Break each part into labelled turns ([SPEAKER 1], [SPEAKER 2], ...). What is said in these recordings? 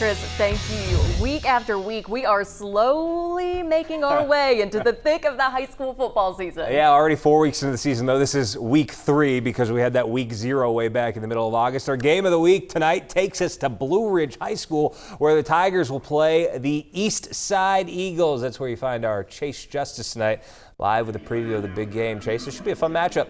[SPEAKER 1] Chris, thank you. Week after week, we are slowly making our way into the thick of the high school football season.
[SPEAKER 2] Yeah, already 4 weeks into the season, though. This is week 3 because we had that week 0 way back in the middle of August. Our game of the week tonight takes us to Blue Ridge High School, where the Tigers will play the East Side Eagles. That's where you find our Chase Justice tonight, live with a preview of the big game. Chase, this should be a fun matchup.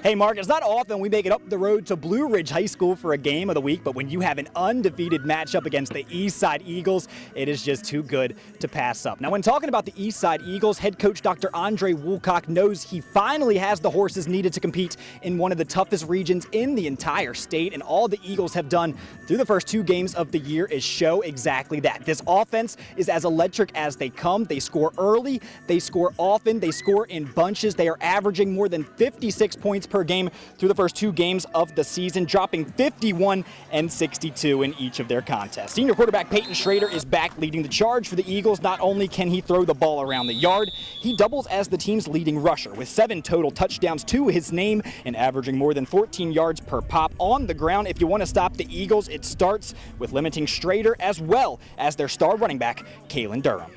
[SPEAKER 3] Hey, Mark, it's not often we make it up the road to Blue Ridge High School for a game of the week, but when you have an undefeated matchup against the East Side Eagles, it is just too good to pass up. Now, when talking about the East Side Eagles, head coach Dr. Andre Woolcock knows he finally has the horses needed to compete in one of the toughest regions in the entire state, and all the Eagles have done through the first 2 games of the year is show exactly that. This offense is as electric as they come. They score early, they score often, they score in bunches. They are averaging more than 56 points per game through the first 2 games of the season, dropping 51 and 62 in each of their contests. Senior quarterback Peyton Schrader is back leading the charge for the Eagles. Not only can he throw the ball around the yard, he doubles as the team's leading rusher with 7 total touchdowns to his name and averaging more than 14 yards per pop on the ground. If you want to stop the Eagles, it starts with limiting Schrader as well as their star running back, Kalen Durham.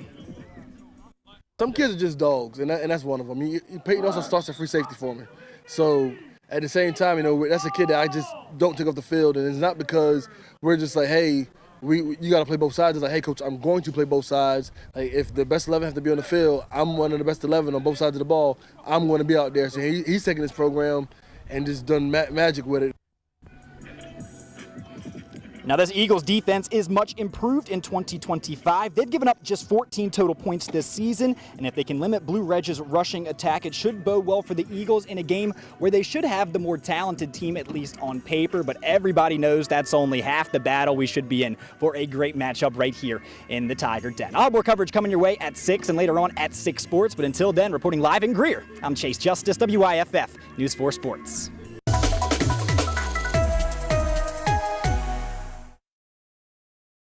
[SPEAKER 4] Some kids are just dogs, and that's one of them. Peyton also starts at free safety for me. So at the same time, that's a kid that I just don't take off the field, and it's not because we're just like, hey, you got to play both sides. It's like, hey, coach, I'm going to play both sides. Like, if the best 11 have to be on the field, I'm one of the best 11 on both sides of the ball. I'm going to be out there. So he's taking this program and just done magic with it.
[SPEAKER 3] Now, this Eagles defense is much improved in 2025. They've given up just 14 total points this season, and if they can limit Blue Ridge's rushing attack, it should bode well for the Eagles in a game where they should have the more talented team, at least on paper, but everybody knows that's only half the battle we should be in for a great matchup right here in the Tiger Den. I'll have more coverage coming your way at 6 and later on at 6 Sports, but until then, reporting live in Greer, I'm Chase Justice, WIFF News 4 Sports.